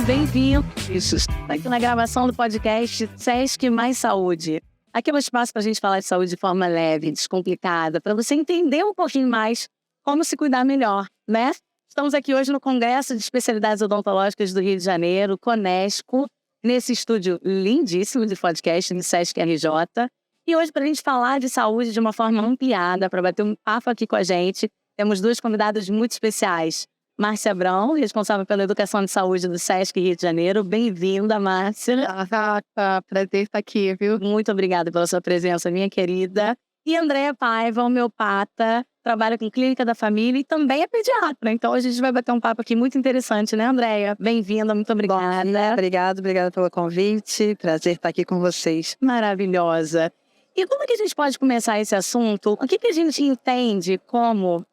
bem-vindos aqui na gravação do podcast Sesc Mais Saúde. Aqui é um espaço para a gente falar de saúde de forma leve, descomplicada, para você entender um pouquinho mais como se cuidar melhor, né? Estamos aqui hoje no Congresso de Especialidades Odontológicas do Rio de Janeiro, Conesco, nesse estúdio lindíssimo de podcast do Sesc RJ. E hoje, para a gente falar de saúde de uma forma ampliada, para bater um papo aqui com a gente, temos duas convidadas muito especiais. Márcia Abrão, responsável pela educação de saúde do Sesc Rio de Janeiro. Bem-vinda, Márcia. Prazer estar aqui, viu? Muito obrigada pela sua presença, minha querida. E Andréia Paiva, homeopata, trabalha com clínica da família e também é pediatra. Então, hoje a gente vai bater um papo aqui muito interessante, né, Andréia? Bem-vinda, muito obrigada. Obrigada pelo convite. Prazer estar aqui com vocês. Maravilhosa. E como é que a gente pode começar esse assunto? O que a gente entende como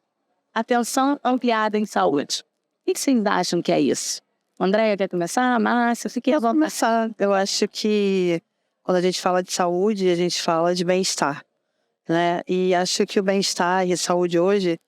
atenção ampliada em saúde? O que vocês acham que é isso? Andréia, quer começar? Márcia, você quer começar? Eu acho que quando a gente fala de saúde, a gente fala de bem-estar, né? E acho que o bem-estar e a saúde hoje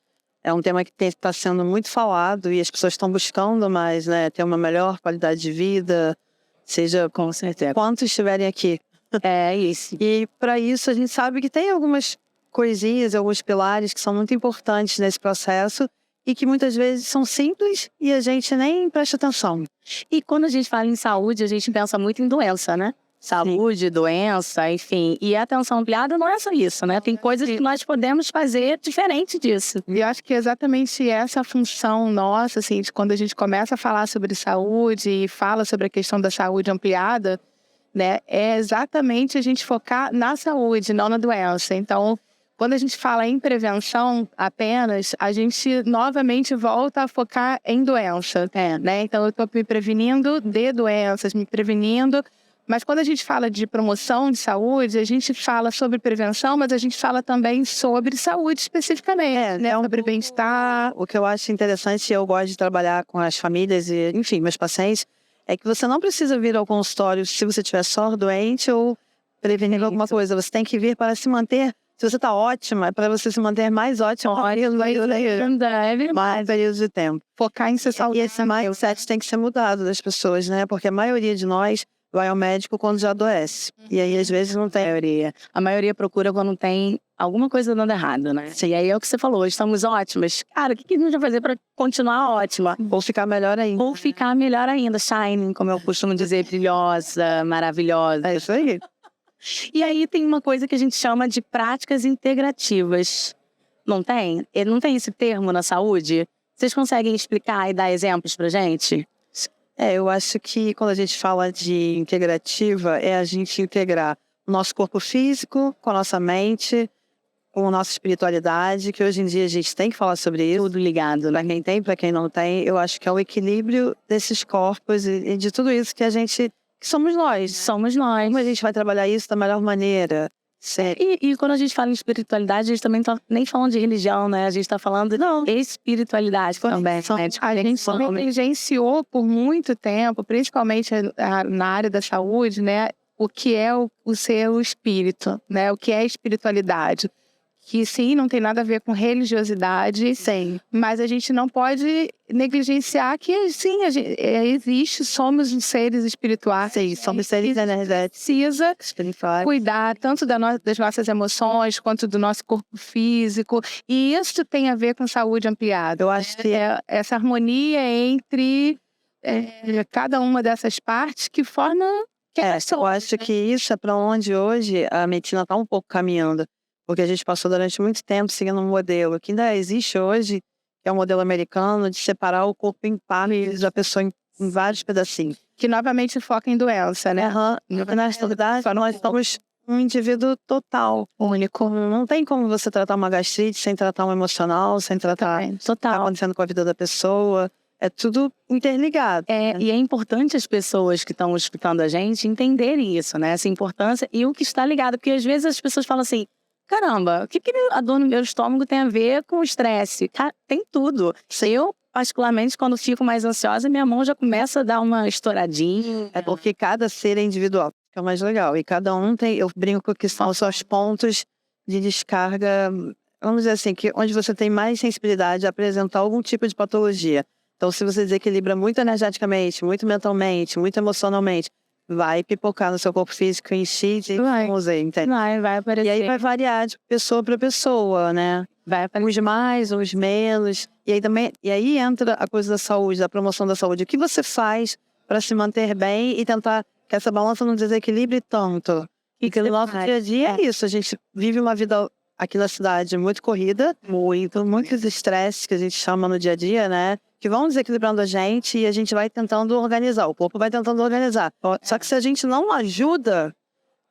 é um tema que está sendo muito falado e as pessoas estão buscando mais, né? Ter uma melhor qualidade de vida, seja com certeza quantos estiverem aqui. É isso. E para isso a gente sabe que tem algumas coisinhas, alguns pilares que são muito importantes nesse processo e que muitas vezes são simples e a gente nem presta atenção. E quando a gente fala em saúde, a gente pensa muito em doença, né? Saúde, sim, doença, enfim. E a atenção ampliada não é só isso, né? Tem coisas que nós podemos fazer diferente disso. E eu acho que é exatamente essa a função nossa, assim, de quando a gente começa a falar sobre saúde e fala sobre a questão da saúde ampliada, né? É exatamente a gente focar na saúde, não na doença. Então, quando a gente fala em prevenção apenas, a gente novamente volta a focar em doença, né? Então, eu estou me prevenindo de doenças, me prevenindo. Mas quando a gente fala de promoção de saúde, a gente fala sobre prevenção, mas a gente fala também sobre saúde especificamente, né? Sobre bem-estar. O que eu acho interessante, eu gosto de trabalhar com as famílias e, enfim, meus pacientes, é que você não precisa vir ao consultório se você estiver só doente ou prevenindo alguma coisa. Você tem que vir para se manter. Se você está ótima, é para você se manter mais ótima mais período de tempo. Focar em ser saudável. E esse mindset tem que ser mudado das pessoas, né? Porque a maioria de nós vai ao médico quando já adoece. E aí, às vezes, não tem maioria. A maioria procura quando tem alguma coisa dando errado, né? E aí é o que você falou, estamos ótimas. Cara, o que a gente vai fazer para continuar ótima? Ou ficar melhor ainda. Ou ficar melhor ainda, shining, como eu costumo dizer, brilhosa, maravilhosa. É isso aí. E aí tem uma coisa que a gente chama de práticas integrativas. Não tem? Não tem esse termo na saúde? Vocês conseguem explicar e dar exemplos pra gente? Eu acho que quando a gente fala de integrativa, é a gente integrar o nosso corpo físico com a nossa mente, com a nossa espiritualidade, que hoje em dia a gente tem que falar sobre isso. Tudo ligado, para quem tem, para quem não tem. Eu acho que é o equilíbrio desses corpos e de tudo isso que a gente... que somos nós. Somos nós. Como a gente vai trabalhar isso da melhor maneira? E quando a gente fala em espiritualidade, a gente também tá nem falando de religião, né? A gente tá falando de espiritualidade também. A gente negligenciou por muito tempo, principalmente na área da saúde, né? O que é o ser o espírito, né? O que é espiritualidade. Que sim, não tem nada a ver com religiosidade, sim, mas a gente não pode negligenciar que sim, existe, somos seres espirituais, sim, somos seres energéticos. Precisa cuidar tanto das nossas emoções quanto do nosso corpo físico, e isso tem a ver com saúde ampliada. Eu acho que é essa harmonia entre cada uma dessas partes que forma eu acho que isso é para onde hoje a medicina está um pouco caminhando. Porque a gente passou durante muito tempo seguindo um modelo que ainda existe hoje, que é o modelo americano, de separar o corpo em partes da pessoa em vários pedacinhos. Que novamente foca em doença, né? Na verdade, nós somos um indivíduo total, único. Não tem como você tratar uma gastrite sem tratar um emocional, sem tratar o que está acontecendo com a vida da pessoa. É tudo interligado. E é importante as pessoas que estão escutando a gente entenderem isso, né? Essa importância e o que está ligado. Porque às vezes as pessoas falam assim, caramba, o que a dor no meu estômago tem a ver com o estresse? Tem tudo. Eu, particularmente, quando fico mais ansiosa, minha mão já começa a dar uma estouradinha. É porque cada ser é individual, que é o mais legal. E cada um tem, eu brinco que são os seus pontos de descarga, vamos dizer assim, que onde você tem mais sensibilidade a apresentar algum tipo de patologia. Então, se você desequilibra muito energeticamente, muito mentalmente, muito emocionalmente, vai pipocar no seu corpo físico em X e Z, entende? Vai aparecer. E aí vai variar de pessoa para pessoa, né? Vai aparecer. Uns mais, uns menos. E aí entra a coisa da saúde, da promoção da saúde. O que você faz para se manter bem e tentar que essa balança não desequilibre tanto? Porque no nosso dia a dia é isso. A gente vive uma vida aqui na cidade muito corrida, muitos estresses que a gente chama no dia a dia, né? Que vão desequilibrando a gente e a gente vai tentando organizar. O corpo vai tentando organizar. Só que se a gente não ajuda,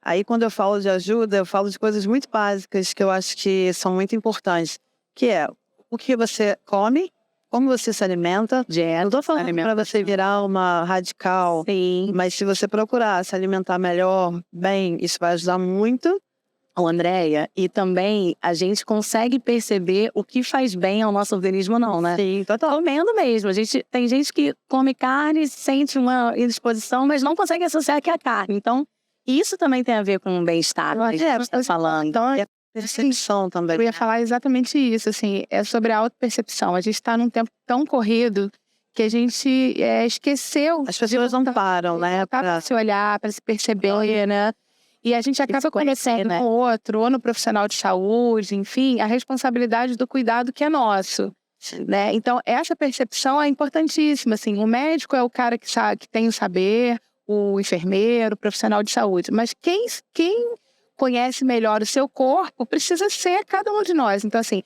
aí quando eu falo de ajuda, eu falo de coisas muito básicas que eu acho que são muito importantes. Que é o que você come, como você se alimenta. Não tô falando para você virar uma radical. Sim. Mas se você procurar se alimentar melhor, bem, isso vai ajudar muito. Andréia, e também a gente consegue perceber o que faz bem ao nosso organismo ou não, né? Sim, total. Comendo mesmo. Tem gente que come carne, sente uma indisposição, mas não consegue associar que é a carne. Então, isso também tem a ver com o bem-estar, que a gente está falando. Então, é percepção também. Eu ia falar exatamente isso, assim, é sobre a autopercepção. A gente está num tempo tão corrido que a gente esqueceu. As pessoas não param, né? Para se olhar, para se perceber, né? E a gente acaba conhecendo né? com o outro, ou no profissional de saúde, enfim, a responsabilidade do cuidado que é nosso, né? Então, essa percepção é importantíssima, assim. O médico é o cara que sabe, que tem o saber, o enfermeiro, o profissional de saúde. Mas quem conhece melhor o seu corpo precisa ser cada um de nós. Então, assim,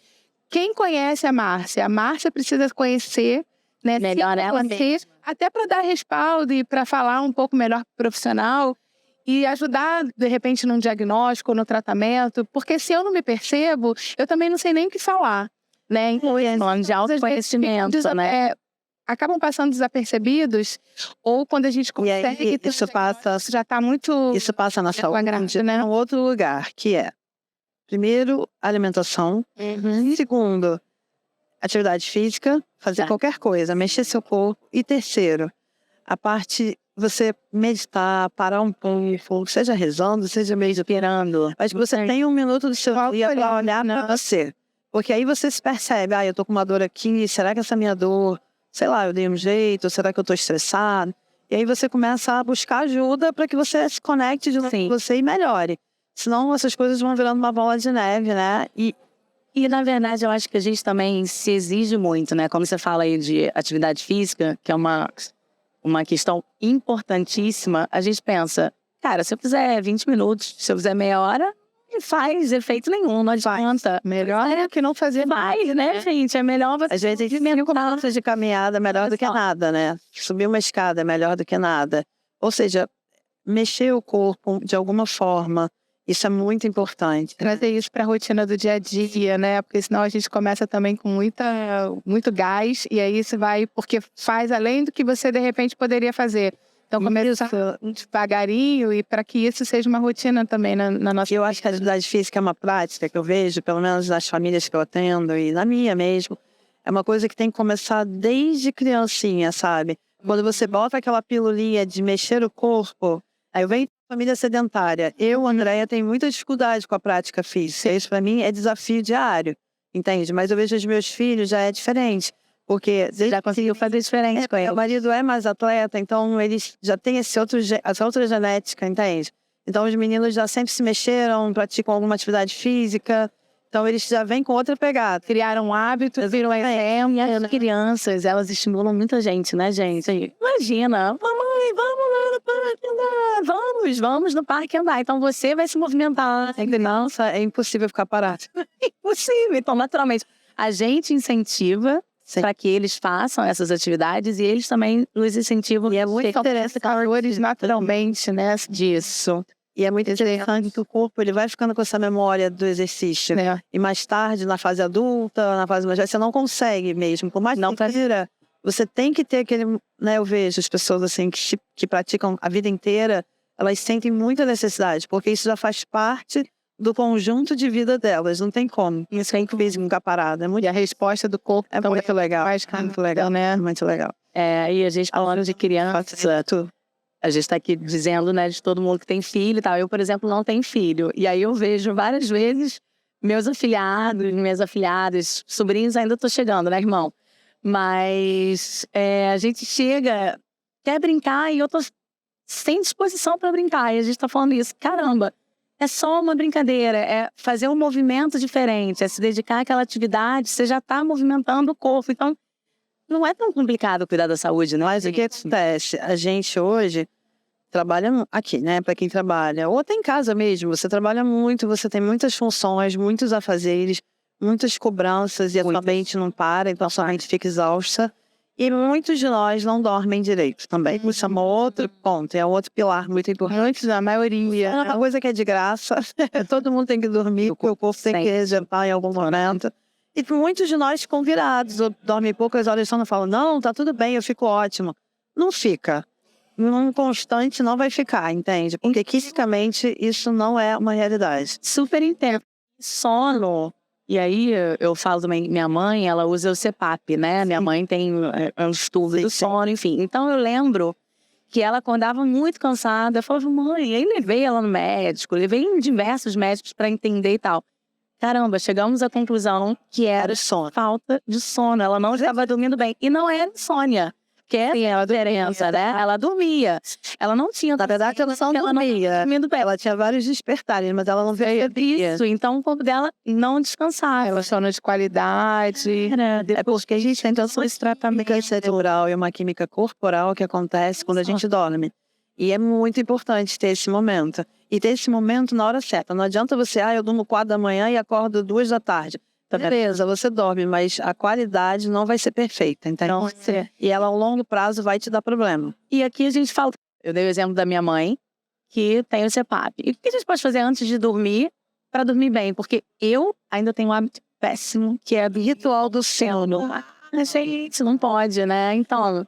quem conhece a Márcia precisa conhecer, né, melhor ela mesma. Até para dar respaldo e para falar um pouco melhor pro profissional e ajudar, de repente, num diagnóstico ou no tratamento, porque se eu não me percebo, eu também não sei nem o que falar, né? Então, falando de autoconhecimento, né? Acabam passando desapercebidos, ou quando a gente consegue ter isso já está muito... Isso passa na saúde, né? em outro lugar, que é, primeiro, alimentação. Segundo, atividade física, fazer qualquer coisa, mexer seu corpo. E terceiro, a parte, você meditar, parar um pouco, seja rezando, seja meditando, mas que você tenha um minuto do seu dia para olhar para você. Porque aí você se percebe, eu tô com uma dor aqui, será que essa minha dor, sei lá, eu dei um jeito, será que eu tô estressado? E aí você começa a buscar ajuda para que você se conecte de você e melhore. Senão essas coisas vão virando uma bola de neve, né? E, na verdade, eu acho que a gente também se exige muito, né? Como você fala aí de atividade física, que é uma questão importantíssima, a gente pensa, cara, se eu fizer 20 minutos, se eu fizer meia hora, não faz efeito nenhum, não adianta. Melhor que não fazer mais, né, gente? É melhor você... Às vezes, 5 minutos de caminhada é melhor do que nada, né? Subir uma escada é melhor do que nada. Ou seja, mexer o corpo de alguma forma, isso é muito importante. Trazer isso para a rotina do dia a dia, né? Porque senão a gente começa também com muito gás, e aí isso vai, porque faz além do que você de repente poderia fazer. Então começa devagarinho, e para que isso seja uma rotina também na nossa vida. Eu acho que a atividade física é uma prática que eu vejo, pelo menos nas famílias que eu atendo e na minha mesmo, é uma coisa que tem que começar desde criancinha, sabe? Quando você bota aquela pilulinha de mexer o corpo, aí eu venho de família sedentária. Eu, Andréia, tenho muita dificuldade com a prática física. Isso para mim é desafio diário, entende? Mas eu vejo os meus filhos, já é diferente. Porque já conseguiu fazer diferente com ele. O marido é mais atleta, então eles já têm essa outra genética, entende? Então os meninos já sempre se mexeram, praticam alguma atividade física. Então eles já vêm com outra pegada. Criaram hábitos, viram exemplo. E as crianças, elas estimulam muita gente, né, gente? Imagina, mamãe, vamos lá no parque andar. Vamos no parque andar. Então você vai se movimentar. Nossa, é impossível ficar parado. Impossível. Então, naturalmente, a gente incentiva para que eles façam essas atividades e eles também nos incentivam. E é muito interessante naturalmente, né, disso. E é muito interessante que o corpo ele vai ficando com essa memória do exercício. E mais tarde, na fase adulta, na fase mais velha, você não consegue mesmo. Por mais que não queira, você tem que ter aquele... Né, eu vejo as pessoas assim que praticam a vida inteira, elas sentem muita necessidade, porque isso já faz parte do conjunto de vida delas, não tem como. Isso é incrível, nunca parado. E a resposta do corpo é muito legal. Muito legal, né? Muito legal. E a gente falando de criança, a gente está aqui dizendo, né, de todo mundo que tem filho e tal. Eu, por exemplo, não tenho filho. E aí eu vejo várias vezes meus afilhados, minhas afilhadas, sobrinhos, ainda estou chegando, né, irmão? Mas a gente chega, quer brincar e eu tô sem disposição para brincar. E a gente tá falando isso, caramba, é só uma brincadeira, é fazer um movimento diferente, é se dedicar àquela atividade, você já tá movimentando o corpo. Então, não é tão complicado cuidar da saúde, não é? Mas o que acontece? A gente hoje trabalha aqui, né? Para quem trabalha, ou até em casa mesmo, você trabalha muito, você tem muitas funções, muitos afazeres, muitas cobranças e a sua mente não para, então a sua mente fica exausta. E muitos de nós não dormem direito também. Isso é um outro ponto, é outro pilar muito importante. A maioria, é uma coisa que é de graça, todo mundo tem que dormir, porque o corpo tem que resetar em algum momento. E muitos de nós ficam virados, ou dormem poucas horas de sono e falam, não, tá tudo bem, eu fico ótimo. Não fica. Num constante não vai ficar, entende? Porque quimicamente isso não é uma realidade. Super entendo. Sono. E aí eu falo também, minha mãe, ela usa o CPAP, né? Minha mãe tem um estudo do sono, enfim. Então eu lembro que ela acordava muito cansada. Eu falava, mãe, aí levei ela no médico, levei em diversos médicos para entender e tal. Caramba, chegamos à conclusão que era sono. Falta de sono. Ela não estava dormindo bem. E não era insônia. Que é a diferença, né? Ela dormia. Ela não tinha... Na verdade, ela não dormia. Ela tinha vários despertares, mas ela não percebia. Isso, então o corpo dela não descansava. Sono de qualidade. É porque a gente tem todo esse tratamento cerebral e uma química corporal que acontece quando a gente dorme. E é muito importante ter esse momento. E ter esse momento na hora certa. Não adianta você, eu durmo 4 da manhã e acordo 2 da tarde. Beleza, você dorme, mas a qualidade não vai ser perfeita, entendeu? E ela, ao longo prazo, vai te dar problema. E aqui a gente fala... Eu dei o exemplo da minha mãe, que tem o CPAP. E o que a gente pode fazer antes de dormir, para dormir bem? Porque eu ainda tenho um hábito péssimo, que é o ritual do sono. Gente, não pode, né? Então...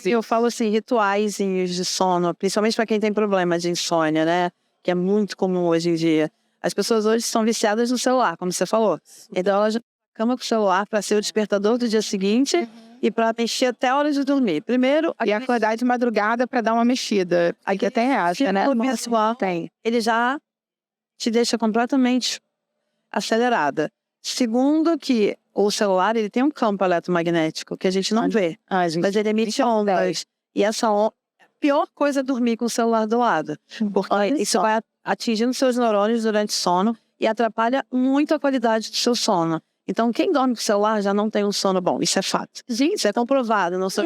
Eu falo assim, rituais de sono, principalmente para quem tem problema de insônia, né? Que é muito comum hoje em dia. As pessoas hoje estão viciadas no celular, como você falou. Então elas já cama com o celular para ser o despertador do dia seguinte e para mexer até a hora de dormir. Primeiro, e acordar de madrugada para dar uma mexida. Aqui até é essa, né? O pessoal ele já te deixa completamente acelerada. Segundo, que o celular ele tem um campo eletromagnético que a gente não vê, mas ele emite ondas. E essa onda, a pior coisa é dormir com o celular do lado, porque isso vai atingindo seus neurônios durante o sono e atrapalha muito a qualidade do seu sono. Então, quem dorme com o celular já não tem um sono bom. Isso é fato. Gente, isso é comprovado. Não sou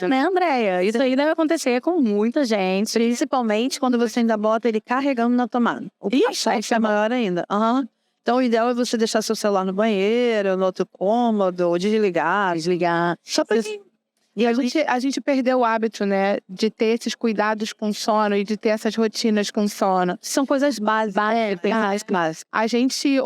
né, Andréia? Isso aí deve acontecer com muita gente. Principalmente quando você ainda bota ele carregando na tomada. O isso é maior ainda. Então, o ideal é você deixar seu celular no banheiro, no outro cômodo, ou desligar. Só para E a gente perdeu o hábito, né, de ter esses cuidados com sono e de ter essas rotinas com sono. São coisas básicas. A gente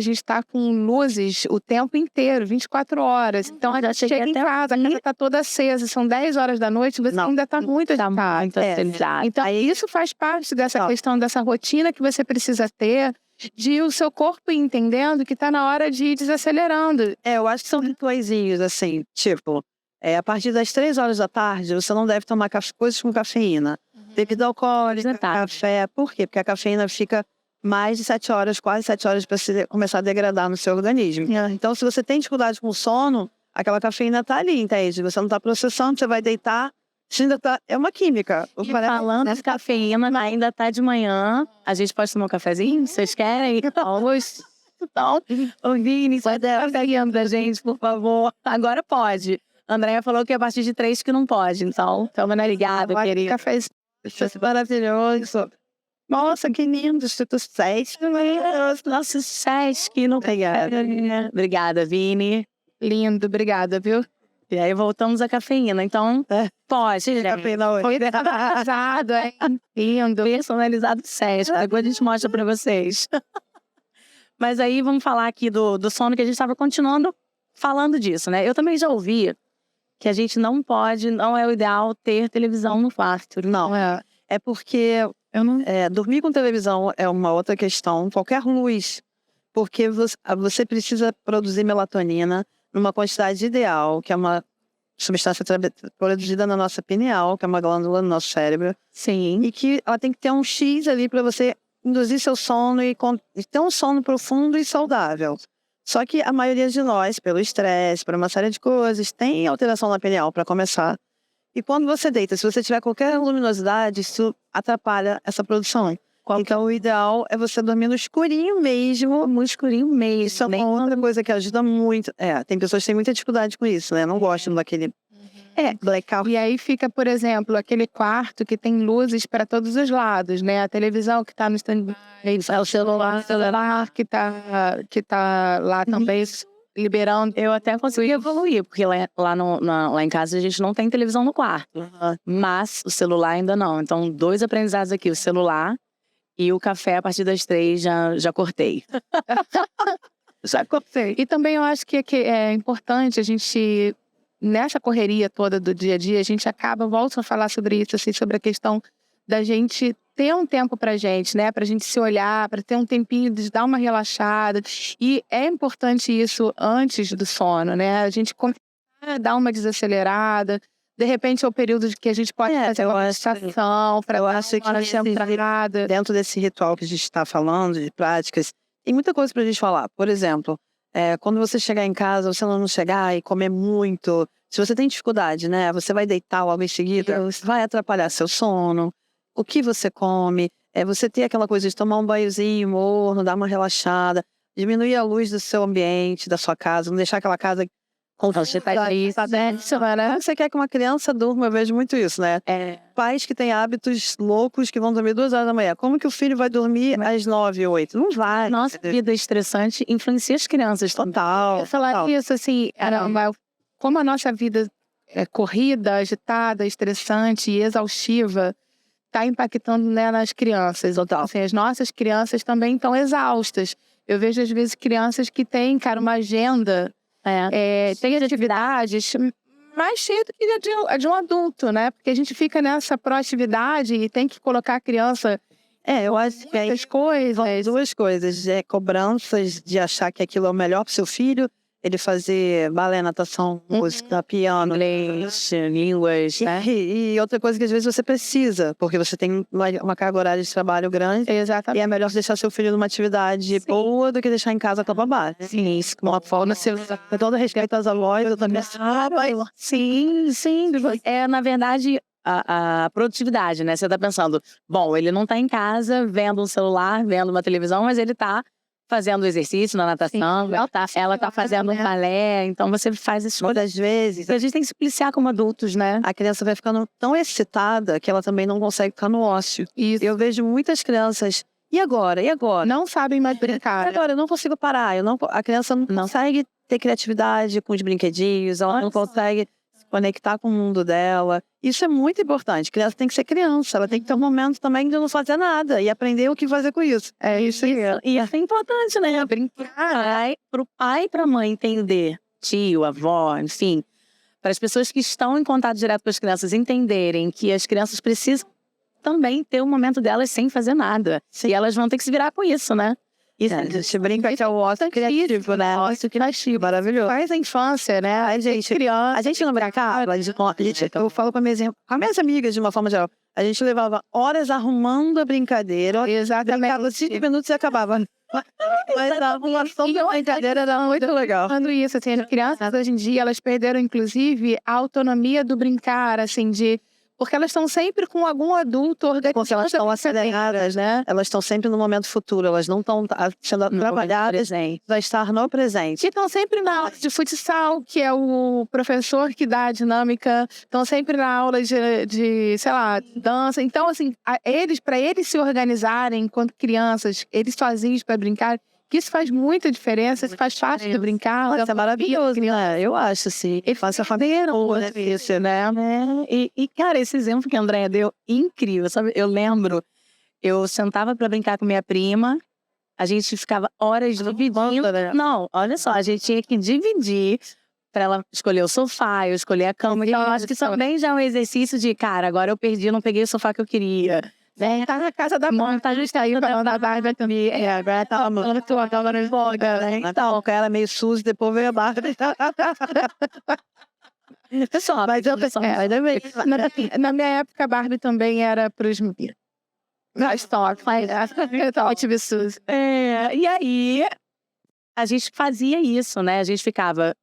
está com luzes o tempo inteiro, 24 horas. Então, a gente chega em casa, a casa está toda acesa, são 10 horas da noite, você ainda está muito agitada. Então, isso faz parte dessa questão, dessa rotina que você precisa ter, de o seu corpo ir entendendo que está na hora de ir desacelerando. Eu acho que são rituaizinhos, assim, tipo... a partir das 3 horas da tarde, você não deve tomar coisas com cafeína. Bebida alcoólica, café. Por quê? Porque a cafeína fica mais de 7 horas, quase 7 horas, para começar a degradar no seu organismo. Então, se você tem dificuldade com o sono, aquela cafeína está ali, entende? Você não está processando, você vai deitar, você ainda tá... É uma química. E falando de cafeína, ainda tá de manhã. A gente pode tomar um cafezinho? Vocês querem? Vamos... Então, ô Vini, vai dar cafezinho da gente, por favor. Agora pode. A Andréia falou que é a partir de 3 que não pode, então toma ligado, querida. Café maravilhoso. Nossa, que lindo, Instituto Sesc. Nossa, Sesc, não Obrigada. Obrigada, Vini. Lindo, obrigada, viu? E aí voltamos à cafeína, então pode. Cafeína hoje. Foi personalizado, hein? Lindo. Personalizado Sesc, agora a gente mostra pra vocês. Mas aí vamos falar aqui do sono, que a gente estava continuando falando disso, né? Eu também já ouvi que a gente não é o ideal ter televisão no quarto. Não, é porque dormir com televisão é uma outra questão, qualquer luz, porque você precisa produzir melatonina numa quantidade ideal, que é uma substância produzida na nossa pineal, que é uma glândula no nosso cérebro. Sim. E que ela tem que ter um X ali para você induzir seu sono e ter um sono profundo e saudável. Só que a maioria de nós, pelo estresse, por uma série de coisas, tem alteração na pineal para começar. E quando você deita, se você tiver qualquer luminosidade, isso atrapalha essa produção. Então, o ideal é você dormir no escurinho mesmo. No escurinho mesmo. Isso é uma outra coisa que ajuda muito. Tem pessoas que têm muita dificuldade com isso, né? Não gostam daquele blackout. E aí fica, por exemplo, aquele quarto que tem luzes para todos os lados, né? A televisão que está no stand-by, o celular que tá lá também liberando. Eu até consegui evoluir, porque lá em casa a gente não tem televisão no quarto. Mas o celular ainda não. Então, 2 aprendizados aqui. O celular e o café a partir das 3 já cortei. Já cortei. E também eu acho que é importante a gente, nessa correria toda do dia a dia, a gente volto a falar sobre isso, assim, sobre a questão da gente ter um tempo pra gente, né? Pra gente se olhar, pra ter um tempinho de dar uma relaxada. E é importante isso antes do sono, né? A gente começar a dar uma desacelerada. De repente é o período de que a gente pode fazer uma meditação para dar uma centrada. Dentro desse ritual que a gente está falando, de práticas, tem muita coisa pra gente falar. Por exemplo, quando você chegar em casa, você não chegar e comer muito, se você tem dificuldade, né? Você vai deitar logo em seguida, vai atrapalhar seu sono. O que você come, você ter aquela coisa de tomar um banhozinho morno, dar uma relaxada, diminuir a luz do seu ambiente, da sua casa, não deixar aquela casa Você tá isso, né? Você quer que uma criança durma, eu vejo muito isso, né? Pais que têm hábitos loucos que vão dormir 2 horas da manhã. Como que o filho vai dormir às 9, 8? Não vai. Nossa vida estressante influencia as crianças. Total. Eu falar isso, assim, como a nossa vida é corrida, agitada, estressante e exaustiva, está impactando, né, nas crianças. Então, assim, as nossas crianças também estão exaustas. Eu vejo, às vezes, crianças que têm, cara, uma agenda, tem atividades mais cheia do que de um adulto, né? Porque a gente fica nessa proatividade e tem que colocar a criança... eu acho que muitas coisas. 2 coisas. Cobranças de achar que aquilo é o melhor para seu filho. Ele fazer balé, natação, música, piano, inglês, línguas, né? E outra coisa que às vezes você precisa, porque você tem uma carga horária de trabalho grande. Exatamente. E é melhor deixar seu filho numa atividade boa do que deixar em casa com a babá. Sim, isso. Uma forma, com todo respeito às avós, eu também... Sim. Na verdade, a produtividade, né? Você tá pensando, bom, ele não tá em casa vendo um celular, vendo uma televisão, mas ele tá fazendo exercício na natação, ela tá fazendo um balé, então você faz isso muitas vezes. A gente tem que se policiar como adultos, né? A criança vai ficando tão excitada que ela também não consegue ficar no ócio. Isso. Eu vejo muitas crianças, e agora? Não sabem mais brincar. Agora, eu não consigo parar. A criança não consegue ter criatividade com os brinquedinhos, ela não consegue se conectar com o mundo dela. Isso é muito importante. A criança tem que ser criança, ela tem que ter um momento também de não fazer nada e aprender o que fazer com isso. É isso aí. E é importante, né? Brincar. Pro pai e pra mãe entender, tio, avó, enfim, para as pessoas que estão em contato direto com as crianças entenderem que as crianças precisam também ter um momento delas sem fazer nada. Sim. E elas vão ter que se virar com isso, né? Isso, a gente brinca que é o ócio criativo, né? Ócio criativo. Maravilhoso. Faz a infância, né? A gente não brincava, eu falo com as minhas amigas de uma forma geral, a gente levava horas arrumando a brincadeira. Exatamente. Brincava 5 minutos e acabava. Mas a arrumação da brincadeira era muito legal. Falando isso, assim, as crianças hoje em dia, elas perderam, inclusive, a autonomia do brincar, assim, porque elas estão sempre com algum adulto organizando. Porque elas estão aceleradas, né? Elas estão sempre no momento futuro. Elas não estão sendo trabalhadas para estar no presente. E estão sempre na aula de futsal, que é o professor que dá a dinâmica. Estão sempre na aula de, sei lá, dança. Então, assim, para eles se organizarem enquanto crianças, eles sozinhos para brincar, que isso faz muita diferença, isso faz fácil de brincar. Nossa, é maravilhoso, né? Eu acho, assim. E faz a família, isso, né? E, cara, esse exemplo que a Andréia deu, incrível, sabe? Eu lembro, eu sentava pra brincar com minha prima, a gente ficava horas dividindo. Né? Não, olha só, a gente tinha que dividir pra ela escolher o sofá, eu escolher a cama. Então, eu acho que também já é um exercício de, cara, agora eu perdi, não peguei o sofá que eu queria. Tá na casa da mãe, tá justo aí pra andar Bárbara também. Agora tá amando tua câmera em voga, né? Então, com ela meio suja, depois veio a Bárbara. Pessoal, mas eu na minha época, a Barbie também era pros meninos. Na história, eu tive Suzy. E aí, a gente fazia isso, né? A gente ficava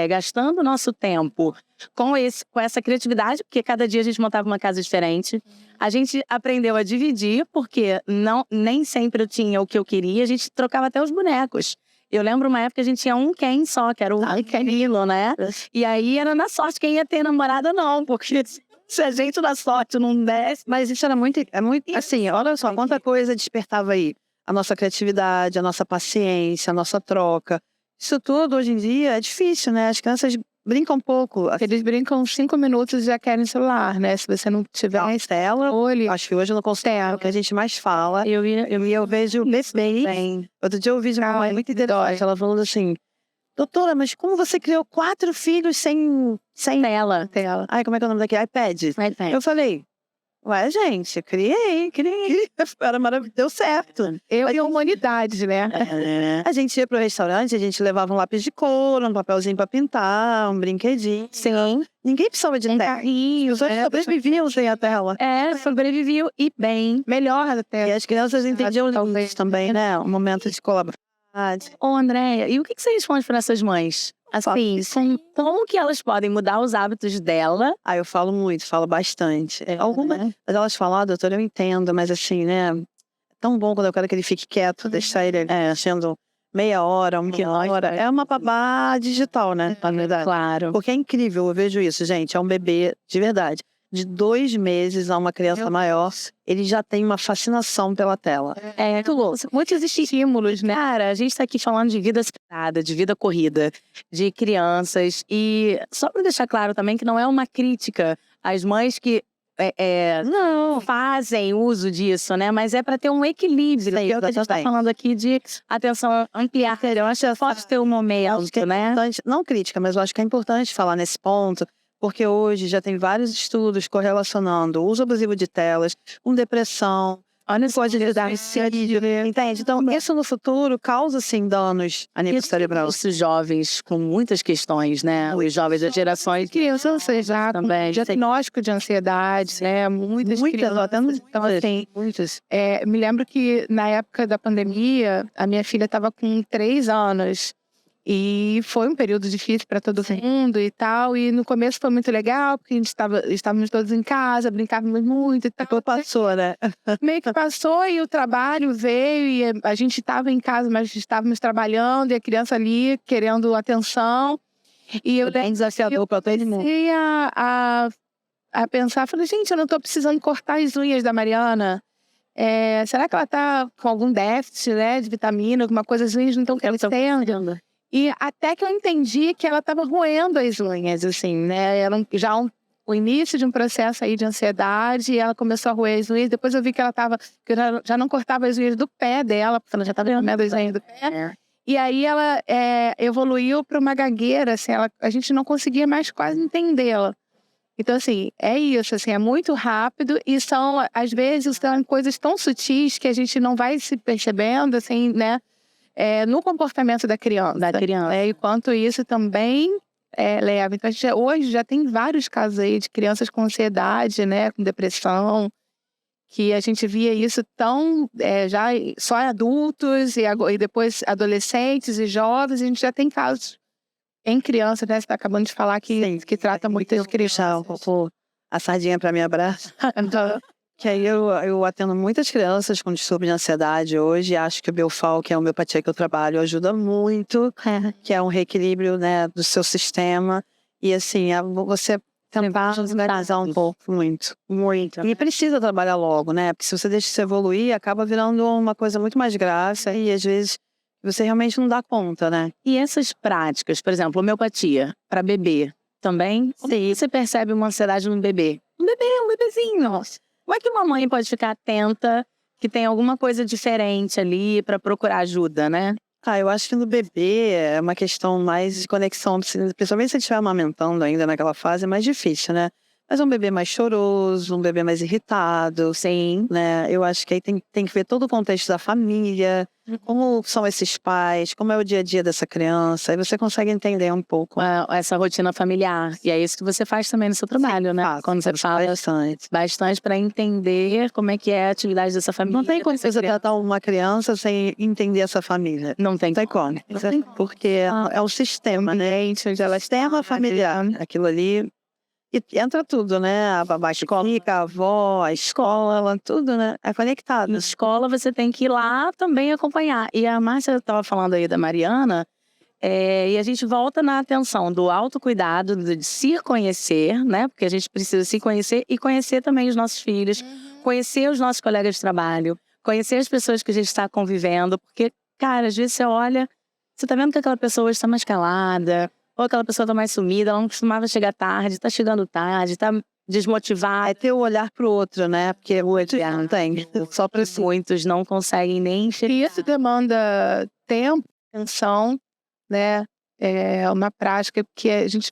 gastando nosso tempo com essa criatividade, porque cada dia a gente montava uma casa diferente. A gente aprendeu a dividir, porque nem sempre eu tinha o que eu queria, a gente trocava até os bonecos. Eu lembro uma época que a gente tinha um Ken só, que era o Kenilo, né? E aí era na sorte quem ia ter namorado ou não, porque se a gente na sorte não desse... Mas isso era muito assim, olha só, quanta coisa despertava aí. A nossa criatividade, a nossa paciência, a nossa troca. Isso tudo, hoje em dia, é difícil, né? As crianças brincam um pouco. Eles brincam 5 minutos e já querem celular, né? Se você não tiver tela, olho, acho que hoje eu não consigo. É o que a gente mais fala. Eu vejo bem. Outro dia eu vi de uma mãe muito interessante. Ela falando assim, doutora, mas como você criou 4 filhos sem tela? Ai, como é que é o nome daqui? iPad. Eu falei, ué, gente, criei. Era maravilhoso, deu certo. Eu e a humanidade, né? A gente ia pro restaurante, a gente levava um lápis de couro, um papelzinho pra pintar, um brinquedinho. Sim. Ninguém precisava de tela. Os outros sobreviviam sem a tela. Sobreviviam e bem. Melhor até. E as crianças entendiam talvez também, né? Um momento de colaboração. Ô, Andréia, e o que você responde para essas mães? Assim, como que elas podem mudar os hábitos dela? Eu falo muito, falo bastante. Algumas, mas elas falam, doutora, eu entendo, mas assim, né? É tão bom quando eu quero que ele fique quieto, deixar ele sendo meia hora, uma hora. É uma babá digital, né? Na verdade. Claro. Porque é incrível, eu vejo isso, gente. É um bebê, de verdade. De 2 meses a uma criança maior, ele já tem uma fascinação pela tela. Muitos estímulos, né? Cara, a gente tá aqui falando de vida acelerada, de vida corrida, de crianças. E só para deixar claro também que não é uma crítica às mães que não fazem uso disso, né? Mas é para ter um equilíbrio. Que é o que a gente tá falando aqui de atenção ampliar. Eu acho que pode ter um momento, né? Não crítica, mas eu acho que é importante falar nesse ponto. Porque hoje já tem vários estudos correlacionando o uso abusivo de telas com depressão, pode dar suicídio, entende? Então, isso no futuro causa, sim, danos a nível cerebral. Esses jovens com muitas questões, né? Os jovens das gerações... Crianças, já também. Diagnóstico de ansiedade, né? Muitas crianças. Então, assim, muitas. Me lembro que na época da pandemia, a minha filha estava com 3 anos. E foi um período difícil para todo mundo e tal. E no começo foi muito legal, porque a gente estávamos todos em casa, brincávamos muito e tal. Depois passou, né? Meio que passou e o trabalho veio e a gente estava em casa, mas estávamos trabalhando e a criança ali querendo atenção. E eu desafiador para todo mundo. Comecei a pensar, falei, gente, eu não estou precisando cortar as unhas da Mariana. Será que ela está com algum déficit, né, de vitamina, alguma coisa, as unhas não estão crescendo? E até que eu entendi que ela estava roendo as unhas, assim, né? Era o início de um processo aí de ansiedade, e ela começou a roer as unhas. Depois eu vi que que eu já não cortava as unhas do pé dela, porque ela já estava comendo as unhas do pé. E aí ela evoluiu para uma gagueira, assim, a gente não conseguia mais quase entendê-la. Então, assim, é isso, assim, é muito rápido e às vezes, são coisas tão sutis que a gente não vai se percebendo, assim, né? No comportamento da criança. E quanto isso também leva. Então, a gente hoje já tem vários casos aí de crianças com ansiedade, né, com depressão, que a gente via isso já só adultos e depois adolescentes e jovens. A gente já tem casos em criança, né? Você está acabando de falar que trata muitas crianças. A sardinha para me abraçar. Que aí eu atendo muitas crianças com distúrbio de ansiedade hoje. Acho que o Biofal, que é a homeopatia que eu trabalho, ajuda muito, que é um reequilíbrio, né, do seu sistema. E assim, você tentar desvalorizar um pouco, muito. E precisa trabalhar logo, né? Porque se você deixa isso evoluir, acaba virando uma coisa muito mais grave e às vezes você realmente não dá conta, né? E essas práticas, por exemplo, homeopatia para bebê, também? Como você percebe uma ansiedade no bebê? Um bebezinho. Como é que uma mãe pode ficar atenta que tem alguma coisa diferente ali para procurar ajuda, né? Eu acho que no bebê é uma questão mais de conexão, principalmente se ele estiver amamentando ainda naquela fase, é mais difícil, né? Mas um bebê mais choroso, um bebê mais irritado, Sim. né? Eu acho que aí tem que ver todo o contexto da família, como são esses pais, como é o dia a dia dessa criança. Aí você consegue entender um pouco. Essa rotina familiar. E é isso que você faz também no seu trabalho, né? Quando você fala bastante para entender como é que é a atividade dessa família. Não tem como você tratar uma criança sem entender essa família. Não tem como. Porque é um sistema, né? Onde elas têm uma familiar. Aquilo ali. E entra tudo, né? A babá fica, a avó, a escola, tudo, né? É conectado. Na escola você tem que ir lá também acompanhar. E a Márcia estava falando aí da Mariana, e a gente volta na atenção do autocuidado, de se conhecer, né? Porque a gente precisa se conhecer e conhecer também os nossos filhos, conhecer os nossos colegas de trabalho, conhecer as pessoas que a gente está convivendo. Porque, cara, às vezes você olha, você tá vendo que aquela pessoa hoje está mais calada, ou aquela pessoa tá mais sumida, ela não costumava chegar tarde, tá chegando tarde, tá desmotivada. É ter o olhar pro outro, né? Porque o outro não tem. Só para muitos não conseguem nem enxergar. E isso demanda tempo, atenção, né? É uma prática que a gente,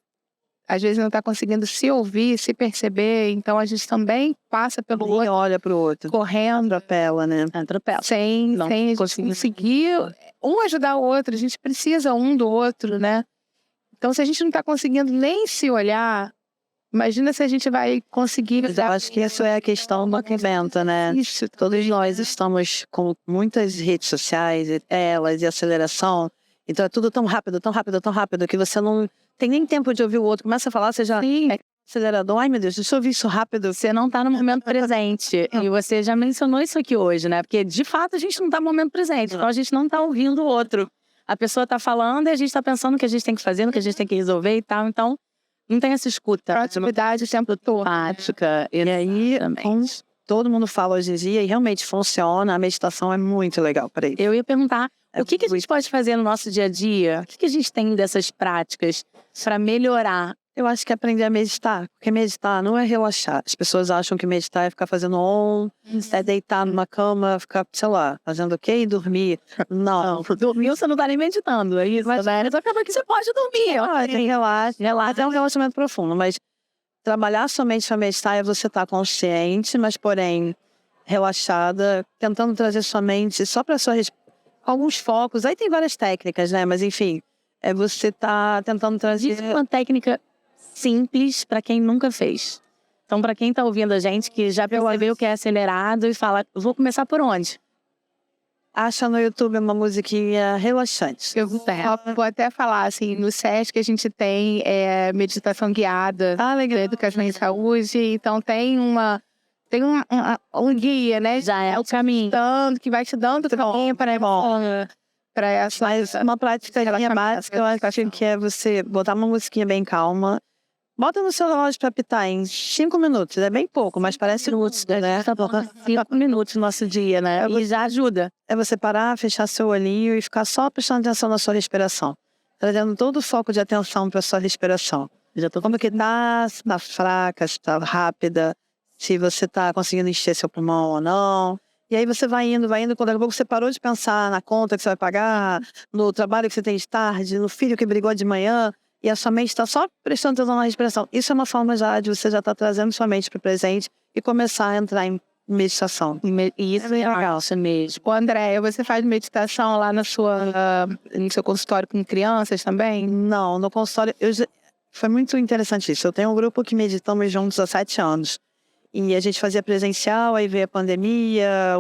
às vezes, não está conseguindo se ouvir, se perceber. Então, a gente também passa pelo outro. Olha pro outro. Correndo. Atropela, né? Atropela. Sem conseguir um ajudar o outro. A gente precisa um do outro, né? Então, se a gente não está conseguindo nem se olhar, imagina se a gente vai conseguir... Mas eu acho que isso é a questão do movimento, né? Isso. Todos nós estamos com muitas redes sociais, elas e aceleração. Então é tudo tão rápido, que você não tem nem tempo de ouvir o outro. Começa a falar, você já é acelerador. Ai, meu Deus, deixa eu ouvir isso rápido. Você não está no momento presente. E você já mencionou isso aqui hoje, né? Porque, de fato, a gente não está no momento presente. Então, a gente não está ouvindo o outro. A pessoa está falando e a gente está pensando o que a gente tem que fazer, o que a gente tem que resolver e tal. Então, não tem essa escuta. Proatividade o tempo todo. Prática. E aí, todo mundo fala hoje em dia e realmente funciona. A meditação é muito legal para isso. Eu ia perguntar, o que a gente pode fazer no nosso dia a dia? O que a gente tem dessas práticas para melhorar? Eu acho que é aprender a meditar, porque meditar não é relaxar. As pessoas acham que meditar é ficar fazendo é deitar numa cama, ficar, sei lá, fazendo o quê e dormir. Não. Dormir você não tá nem meditando, é isso? Mas acaba que você pode dormir. Tem relaxa. É um relaxamento profundo, mas trabalhar somente para meditar é você estar consciente, mas porém relaxada, tentando trazer sua mente só para alguns focos. Aí tem várias técnicas, né? Mas enfim, é você tá tentando trazer uma técnica simples para quem nunca fez. Então, para quem está ouvindo a gente, que já percebeu que é acelerado e fala, vou começar por onde? Acha no YouTube uma musiquinha relaxante. Eu vou até falar, assim, no SESC a gente tem meditação guiada, legal. Educação em saúde, então tem um guia, né? Já é o caminho. Que vai te dando caminho para essa... Mas uma prática básica, eu acho que é você botar uma musiquinha bem calma. Bota no seu relógio para apitar em 5 minutos. É bem pouco, mas parece minutos, né? 5 minutos no nosso dia, né? E já ajuda. É você parar, fechar seu olhinho e ficar só prestando atenção na sua respiração. Trazendo todo o foco de atenção para sua respiração. Como que tá, se tá fraca, se tá rápida, se você tá conseguindo encher seu pulmão ou não. E aí você vai indo, quando daqui a pouco você parou de pensar na conta que você vai pagar, no trabalho que você tem de tarde, no filho que brigou de manhã, e a sua mente está só prestando atenção na respiração. Isso é uma forma já de você já estar trazendo sua mente para o presente e começar a entrar em meditação. E isso é legal, isso mesmo. Andréia, você faz meditação lá no seu consultório com crianças também? Não, no consultório... Foi muito interessante isso. Eu tenho um grupo que meditamos juntos há 7 anos. E a gente fazia presencial, aí veio a pandemia,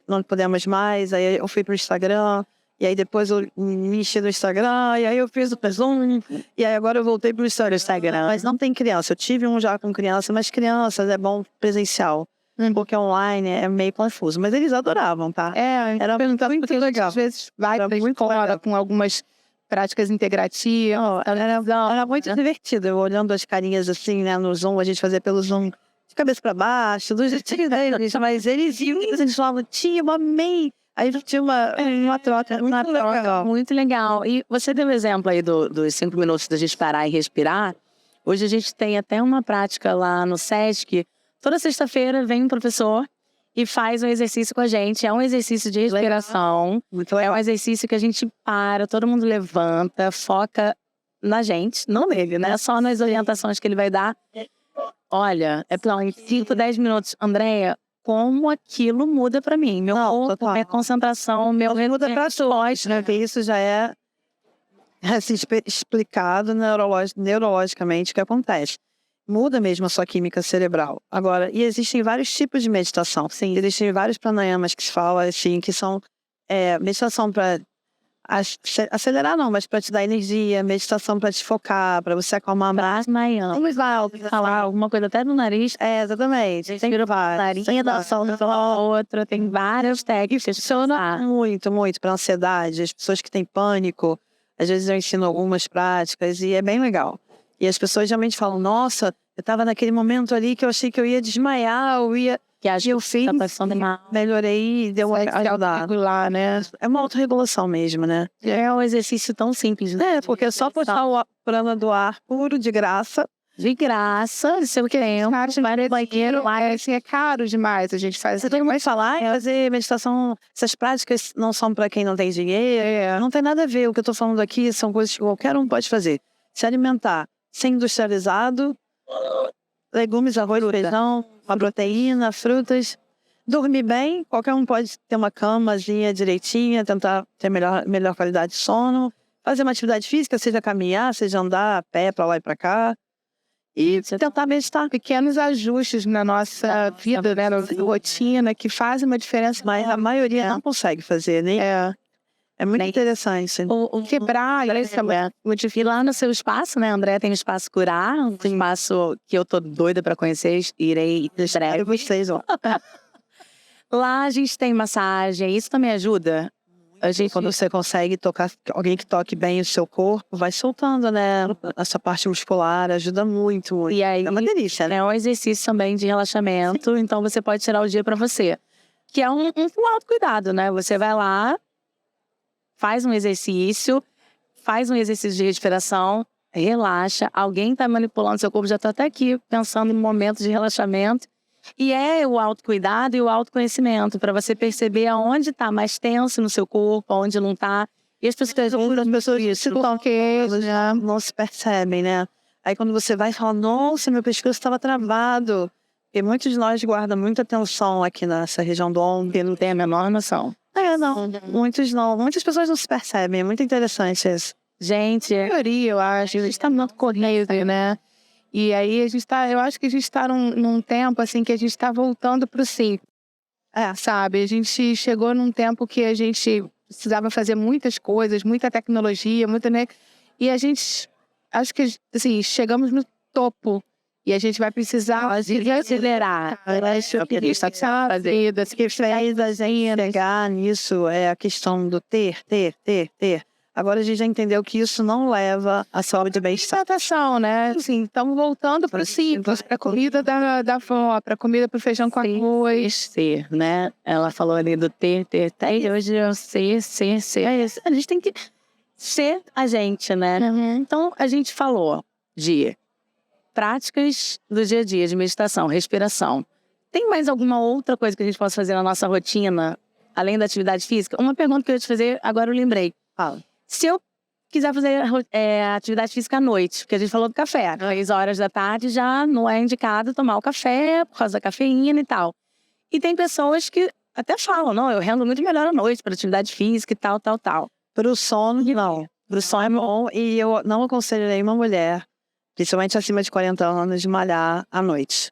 não podemos mais, aí eu fui pro Instagram, e aí depois eu me enchi do Instagram, e aí eu fiz o Zoom, e aí agora eu voltei pro Instagram. Mas não tem criança, eu tive um já com criança, mas crianças é bom presencial, porque online é meio confuso, mas eles adoravam, tá? Era muito legal. Às vezes vai pra escola com algumas práticas integrativas. Era muito divertido, eu olhando as carinhas assim, né, no Zoom, a gente fazia pelo Zoom, de cabeça pra baixo, do jeitinho deles, mas eles iam e eles falavam, tia, eu amei. Aí tinha uma troca, muito legal. E você deu o exemplo aí dos 5 minutos da gente parar e respirar. Hoje a gente tem até uma prática lá no SESC. Toda sexta-feira vem um professor e faz um exercício com a gente. É um exercício de respiração. É um exercício que a gente para, todo mundo levanta, foca na gente, não nele, né? Só nas orientações que ele vai dar. olha, em 5, 10 minutos, Andréia, como aquilo muda pra mim. Meu corpo, minha concentração, meu muda pra todos, né? Porque isso já é assim, explicado neurologicamente o que acontece. Muda mesmo a sua química cerebral. Agora, e existem vários tipos de meditação. Sim, existem vários pranayamas que se fala, assim, que são meditação para acelerar não, mas para te dar energia, meditação para te focar, para você acalmar mais. Vamos lá, falar alguma coisa até no nariz. Exatamente. Tem nariz, da outra, tem várias técnicas. Funciona muito, muito para ansiedade. As pessoas que têm pânico, às vezes eu ensino algumas práticas e é bem legal. E as pessoas realmente falam, nossa, eu estava naquele momento ali que eu achei que eu ia desmaiar, que eu fiz, melhorei e deu uma autorregular, né? É uma autorregulação mesmo, né? É um exercício tão simples, né? Porque é só puxar o prana do ar puro, de graça. De graça, seu tempo, banheiro, assim, é caro demais a gente faz. Você tem que falar, fazer meditação, essas práticas não são para quem não tem dinheiro, não tem nada a ver. O que eu tô falando aqui são coisas que qualquer um pode fazer. Se alimentar sem industrializado, legumes, arroz, feijão, uma proteína, frutas. Dormir bem, qualquer um pode ter uma camazinha direitinha, tentar ter melhor qualidade de sono. Fazer uma atividade física, seja caminhar, seja andar a pé para lá e para cá. E tentar meditar. Pequenos ajustes na nossa vida, né, na rotina, que fazem uma diferença. Mas a maioria não consegue fazer, né? É muito interessante. O quebrar, e lá no seu espaço, né, André, tem o espaço Curar, um espaço que eu tô doida pra conhecer, irei breve. Vocês, ó. Lá a gente tem massagem, isso também ajuda? Quando você consegue tocar, alguém que toque bem o seu corpo, vai soltando, né? Essa parte muscular ajuda muito, muito. E aí, é uma delícia, né? É um exercício também de relaxamento, então você pode tirar o dia pra você. Que é um autocuidado, né? Você vai lá, faz um exercício de respiração, relaxa. Alguém tá manipulando seu corpo, já tá até aqui pensando em momentos de relaxamento. E é o autocuidado e o autoconhecimento, para você perceber aonde está mais tenso no seu corpo, aonde não está. E as pessoas não se percebem, né? Aí quando você vai e fala, nossa, meu pescoço estava travado. E muitos de nós guardam muita atenção aqui nessa região do ombro. Não tem a menor noção. Não. Muitos não. Muitas pessoas não se percebem. É muito interessante isso. Gente, a maioria, eu acho, a gente está muito corrido, né? E aí eu acho que a gente está num tempo assim que a gente está voltando para o simples. Sabe? A gente chegou num tempo que a gente precisava fazer muitas coisas, muita tecnologia, né? E a gente, acho que assim, chegamos no topo. E a gente vai precisar acelerar. O que fez a gente chegar nisso é a questão do ter. Agora a gente já entendeu que isso não leva à saúde e bem-estar. Alimentação, né? Assim, estamos voltando para o simples, para a comida da avó, para a comida para o feijão com arroz. Ser, né? Ela falou ali do ter. E hoje eu ser. A gente tem que ser a gente, né? Então, a gente falou de práticas do dia a dia, de meditação, respiração. Tem mais alguma outra coisa que a gente possa fazer na nossa rotina, além da atividade física? Uma pergunta que eu ia te fazer, agora eu lembrei. Fala. Se eu quiser fazer atividade física à noite, porque a gente falou do café, 3 horas da tarde já não é indicado tomar o café por causa da cafeína e tal. E tem pessoas que até falam, não, eu rendo muito melhor à noite para atividade física e tal. Para o sono, não. Para o sono é bom e eu não aconselho nenhuma mulher, principalmente acima de 40 anos, de malhar à noite.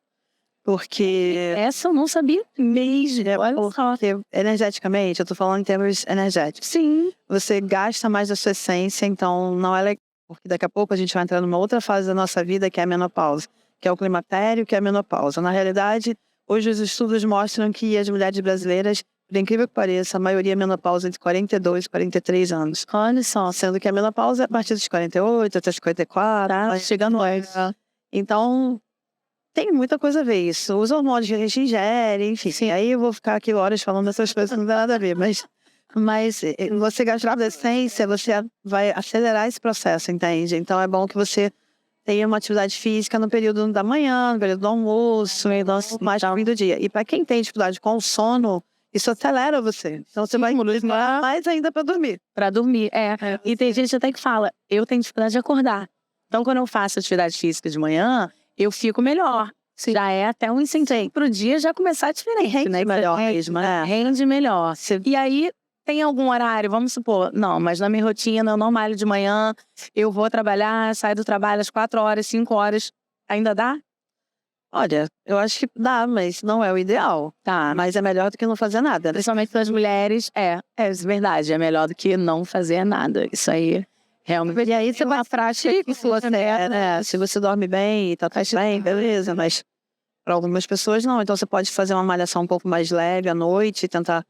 Porque... Essa eu não sabia mesmo. Porque energeticamente, eu tô falando em termos energéticos. Sim. Você gasta mais da sua essência, então não é legal. Porque daqui a pouco a gente vai entrar numa outra fase da nossa vida, que é a menopausa. Que é o climatério, que é a menopausa. Na realidade, hoje os estudos mostram que as mulheres brasileiras, por incrível que pareça, a maioria é menopausa entre 42 e 43 anos. Olha só. Sendo que a menopausa é a partir dos 48 até 54. Chegando antes. Então... tem muita coisa a ver isso. Os hormônios que a gente ingere, enfim. Sim. Aí eu vou ficar aqui horas falando dessas coisas, não tem nada a ver. Mas você gastar da essência, você vai acelerar esse processo, entende? Então é bom que você tenha uma atividade física no período da manhã, no período do almoço, mais no fim do dia. E para quem tem dificuldade com o sono, isso acelera você. Então você vai demorar mais ainda para dormir. Para dormir, E tem gente até que fala, eu tenho dificuldade de acordar. Então quando eu faço atividade física de manhã... eu fico melhor. já é até um incentivo pro dia já começar diferente, Rende né? melhor mesmo, né? Rende melhor. E aí, tem algum horário, vamos supor, não, mas na minha rotina eu não malho de manhã, eu vou trabalhar, saio do trabalho às 4 horas, 5 horas, ainda dá? Olha, eu acho que dá, mas não é o ideal. Tá. Mas é melhor do que não fazer nada, né? Principalmente para as mulheres, é verdade, é melhor do que não fazer nada. Isso aí, realmente. E aí você vai prática se você, né? Se você dorme bem e tá tudo bem, beleza, mas para algumas pessoas não. Então você pode fazer uma malhação um pouco mais leve à noite, tentar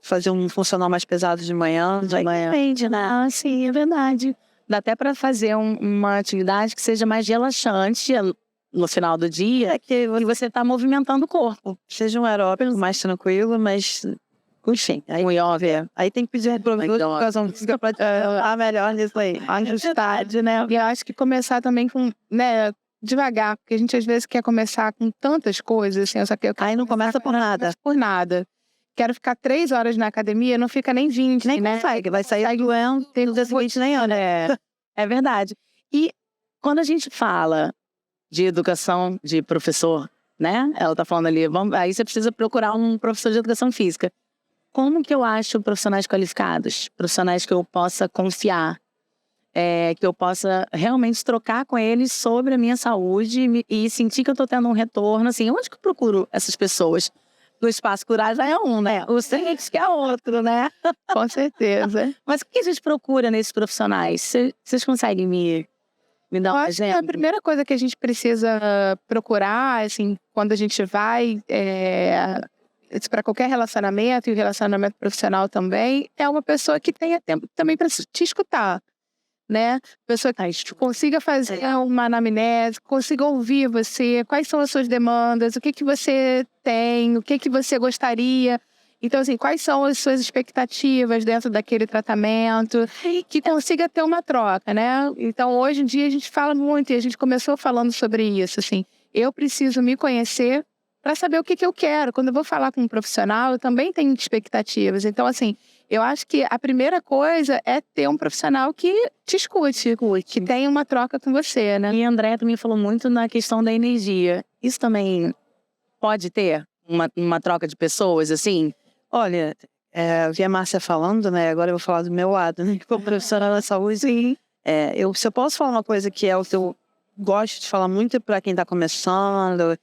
fazer um funcional mais pesado de manhã. Depende, né? Ah, sim, é verdade. Dá até para fazer uma atividade que seja mais relaxante no final do dia, que você está movimentando o corpo. Seja um aeróbico mais tranquilo, mas enfim, aí tem que pedir um professor de educação física para melhor nisso aí. Ajustade, né? E eu acho que começar também com, né, devagar, porque a gente às vezes quer começar com tantas coisas, assim, aí não começa por nada. Por nada. Quero ficar 3 horas na academia, não fica nem 20, nem né? consegue, vai sair doendo, tem no dia seguinte nem anda. É verdade. E quando a gente fala de educação de professor, né? Ela tá falando ali, aí você precisa procurar um professor de educação física. Como que eu acho profissionais qualificados? Profissionais que eu possa confiar, que eu possa realmente trocar com eles sobre a minha saúde e sentir que eu tô tendo um retorno, assim, onde que eu procuro essas pessoas? No Espaço Curar já é um, né? O Sente que é outro, né? Com certeza. Mas o que a gente procura nesses profissionais? Vocês conseguem me dar um exemplo? A primeira coisa que a gente precisa procurar, assim, quando a gente vai para qualquer relacionamento, e o relacionamento profissional também, é uma pessoa que tenha tempo também para te escutar, né? Pessoa que consiga fazer uma anamnese, consiga ouvir você, quais são as suas demandas, o que que você tem, o que que você gostaria. Então, assim, quais são as suas expectativas dentro daquele tratamento, que consiga ter uma troca, né? Então, hoje em dia, a gente fala muito, e a gente começou falando sobre isso, assim, eu preciso me conhecer para saber o que que eu quero. Quando eu vou falar com um profissional, eu também tenho expectativas. Então, assim, eu acho que a primeira coisa é ter um profissional que te escute, que tenha uma troca com você, né? E a Andréa também falou muito na questão da energia. Isso também pode ter uma troca de pessoas, assim? Olha, eu vi a Márcia falando, né? Agora eu vou falar do meu lado, né? Como profissional da saúde. Sim. Se eu posso falar uma coisa que é o que eu gosto de falar muito para quem está começando,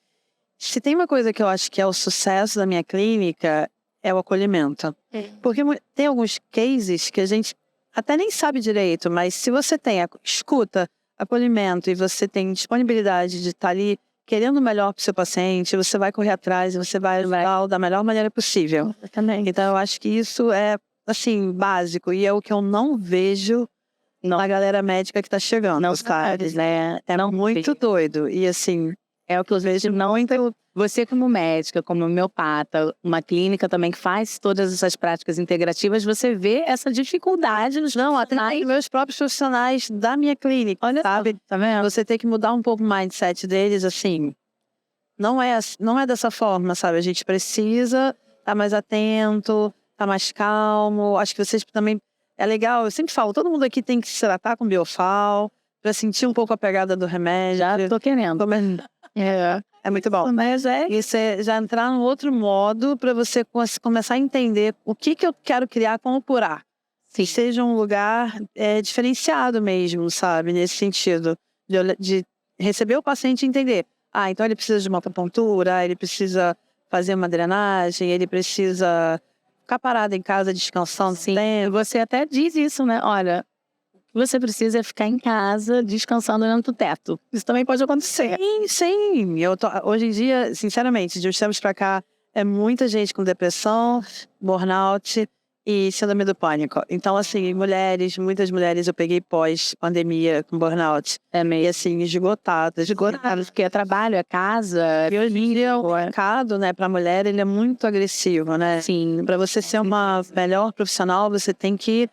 se tem uma coisa que eu acho que é o sucesso da minha clínica, é o acolhimento. Porque tem alguns cases que a gente até nem sabe direito, mas se você tem escuta, acolhimento e você tem disponibilidade de estar ali querendo o melhor para o seu paciente, você vai correr atrás e você vai ajudá-lo da melhor maneira possível. Então eu acho que isso é, assim, básico e é o que eu não vejo na galera médica que está chegando. Os caras, né? É muito doido. E assim, é o que eu vejo muito. Você como médica, como homeopata, uma clínica também que faz todas essas práticas integrativas, você vê essa dificuldade nos até meus próprios profissionais da minha clínica, olha, sabe? Tá vendo? Você tem que mudar um pouco o mindset deles, assim, não é dessa forma, sabe? A gente precisa estar mais atento, estar mais calmo. Acho que vocês também, é legal, eu sempre falo, todo mundo aqui tem que se tratar com Biofal, para sentir um pouco a pegada do remédio. Já tô querendo. É muito bom. Mas isso já entrar num outro modo para você começar a entender o que eu quero criar como curar. Que seja um lugar diferenciado mesmo, sabe? Nesse sentido. De receber o paciente e entender. Então ele precisa de uma acupuntura, ele precisa fazer uma drenagem, ele precisa ficar parado em casa descansando. Sim. Você até diz isso, né? Olha, você precisa ficar em casa, descansando olhando pro teto. Isso também pode acontecer. Sim. Hoje em dia, sinceramente, de uns tempos pra cá, é muita gente com depressão, burnout e síndrome do pânico. Então, assim, muitas mulheres eu peguei pós-pandemia com burnout. E assim, esgotadas, porque é trabalho, é casa. E hoje em dia o mercado, né, pra mulher, ele é muito agressivo, né? Sim. Pra você ser uma melhor profissional, você tem que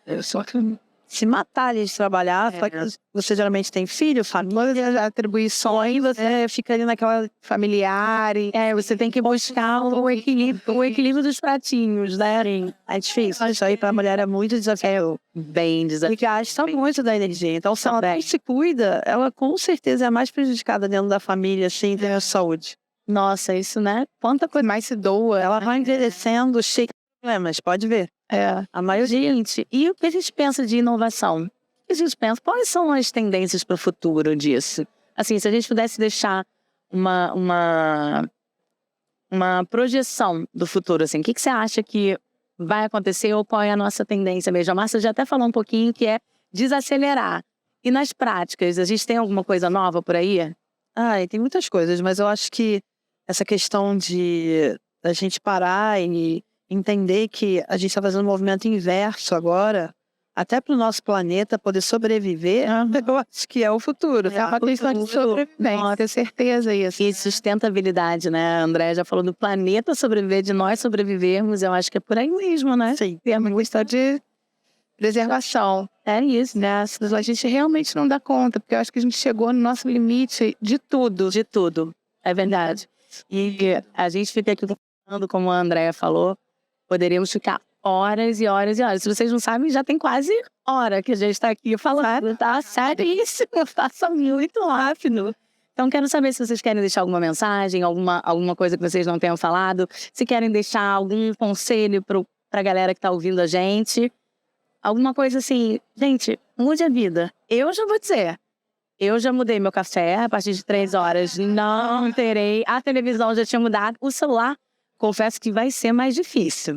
se matar ali de trabalhar, só que você geralmente tem filho, família, atribuições, você fica ali naquela familiar. Você tem que buscar o equilíbrio dos pratinhos, né? É difícil. Isso aí pra mulher é muito desafio. Bem desafio. Porque gasta muito da energia. Então, se ela não se cuida, ela com certeza é a mais prejudicada dentro da família, assim, da saúde. Nossa, isso, né? Quanta coisa. Mais se doa. Ela vai envelhecendo cheia de problemas, pode ver. A maioria. Gente, e o que a gente pensa de inovação? O que a gente pensa? Quais são as tendências para o futuro disso? Assim, se a gente pudesse deixar uma projeção do futuro, assim, o que você acha que vai acontecer ou qual é a nossa tendência mesmo? A Márcia já até falou um pouquinho que é desacelerar. E nas práticas, a gente tem alguma coisa nova por aí? E tem muitas coisas, mas eu acho que essa questão de a gente parar e entender que a gente está fazendo um movimento inverso agora, até para o nosso planeta poder sobreviver, eu acho que é o futuro. É uma questão de sobrevivência, ter certeza isso. E sustentabilidade, né? A Andréia já falou do planeta sobreviver, de nós sobrevivermos, eu acho que é por aí mesmo, né? Sim. É uma questão de preservação. É isso. Né? A gente realmente não dá conta, porque eu acho que a gente chegou no nosso limite de tudo. De tudo, é verdade. E a gente fica aqui falando, como a Andréia falou, poderíamos ficar horas e horas e horas. Se vocês não sabem, já tem quase hora que a gente está aqui falando, tá? Seríssimo, passa muito rápido. Então, quero saber se vocês querem deixar alguma mensagem, alguma coisa que vocês não tenham falado, se querem deixar algum conselho para a galera que está ouvindo a gente. Alguma coisa assim, gente, mude a vida. Eu já vou dizer, eu já mudei meu café a partir de 3 horas. Não terei. A televisão já tinha mudado. O celular, confesso que vai ser mais difícil.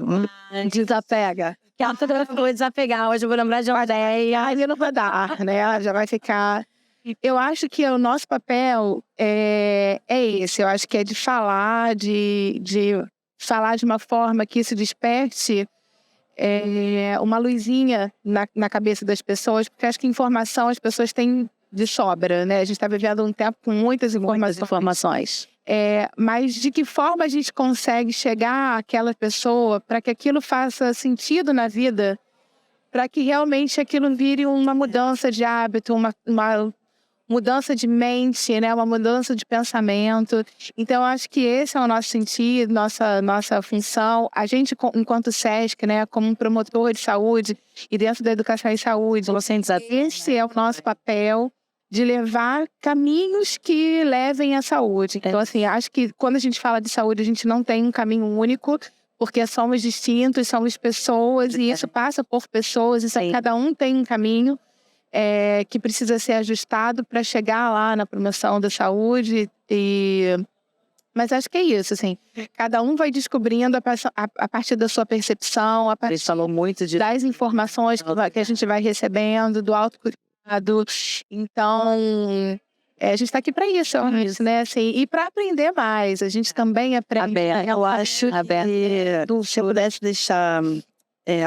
Desapega. Que a fotografia desapegar. Hoje eu vou lembrar de uma ideia. Aí não vai dar, né? Já vai ficar. Eu acho que o nosso papel é esse. Eu acho que é de falar, de falar de uma forma que isso desperte uma luzinha na cabeça das pessoas, porque acho que informação as pessoas têm de sobra, né? A gente está vivendo um tempo com muitas informações. Mas de que forma a gente consegue chegar àquela pessoa para que aquilo faça sentido na vida, para que realmente aquilo vire uma mudança de hábito, uma mudança de mente, né? Uma mudança de pensamento. Então, acho que esse é o nosso sentido, nossa função. A gente, enquanto SESC, né? Como um promotor de saúde e dentro da educação e saúde, esse é o nosso papel de levar caminhos que levem à saúde. Então, assim, acho que quando a gente fala de saúde, a gente não tem um caminho único, porque somos distintos, somos pessoas, e isso passa por pessoas, cada um tem um caminho que precisa ser ajustado para chegar lá na promoção da saúde. Mas acho que é isso, assim, cada um vai descobrindo a partir da sua percepção, a partir das informações que a gente vai recebendo, do autocuidado. Então, a gente está aqui para isso, né? Assim, e para aprender mais. A gente também aprende. Eu acho que se eu pudesse deixar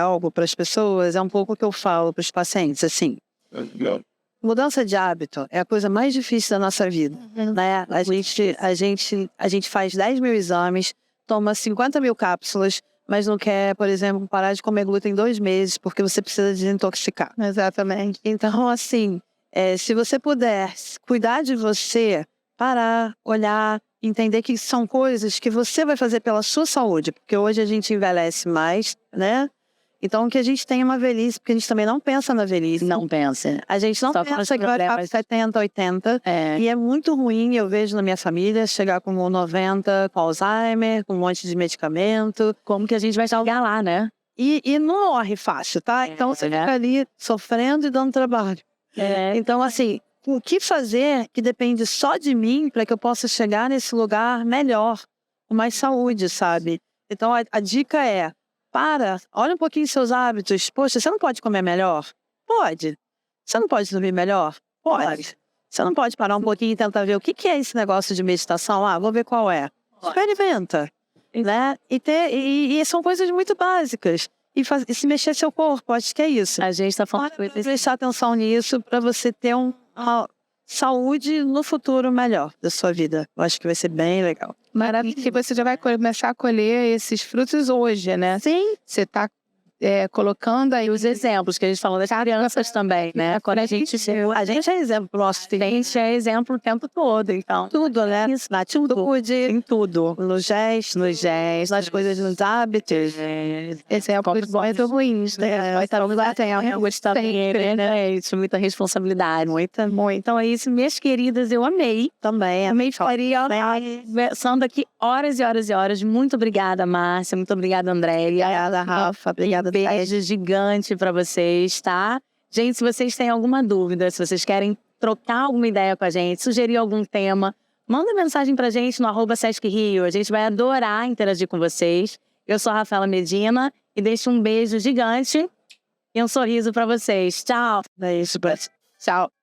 algo para as pessoas, é um pouco o que eu falo para os pacientes, assim. Mudança de hábito é a coisa mais difícil da nossa vida, né? A gente faz 10 mil exames, toma 50 mil cápsulas, mas não quer, por exemplo, parar de comer glúten em 2 meses, porque você precisa desintoxicar. Exatamente. Então, assim, se você puder cuidar de você, parar, olhar, entender que são coisas que você vai fazer pela sua saúde, porque hoje a gente envelhece mais, né? Então, que a gente tenha uma velhice, porque a gente também não pensa na velhice. Não pensa. A gente não pensa que vai ficar 70, 80. E é muito ruim, eu vejo na minha família, chegar com 90, com Alzheimer, com um monte de medicamento. Como que a gente vai chegar lá, né? E não morre fácil, tá? Então, você fica ali sofrendo e dando trabalho. Então, assim, o que fazer que depende só de mim para que eu possa chegar nesse lugar melhor, com mais saúde, sabe? Então, a dica é: olha um pouquinho seus hábitos. Poxa, você não pode comer melhor? Pode. Você não pode dormir melhor? Pode. Você não pode parar um pouquinho e tentar ver o que é esse negócio de meditação? Vou ver qual é. Experimenta. Né? E são coisas muito básicas. E se mexer seu corpo, acho que é isso. A gente está falando para prestar atenção nisso, para você ter uma saúde no futuro melhor da sua vida. Eu acho que vai ser bem legal. Maravilha. E você já vai começar a colher esses frutos hoje, né? Sim. Você está colocando aí Os exemplos que a gente falou das crianças também, né? Quando a gente é exemplo pro nosso filho. A gente é exemplo o tempo todo, então. Tudo, né? Isso, Na atitude, em tudo. no gesto, nas coisas, nos hábitos. exemplos bons e ruins, né? Nós estamos lá, tem Isso, muita responsabilidade. Muito. Então é isso, minhas queridas, eu amei. Também. Amei, faria conversando aqui horas e horas e horas. Muito obrigada, Márcia. Muito obrigada, Andréia. Obrigada, Rafa. Obrigada. Beijo gigante pra vocês, tá? Gente, se vocês têm alguma dúvida, se vocês querem trocar alguma ideia com a gente, sugerir algum tema, manda mensagem pra gente no @SescRio. A gente vai adorar interagir com vocês. Eu sou a Rafaela Medina e deixo um beijo gigante e um sorriso pra vocês. Tchau. Beijo. Tchau.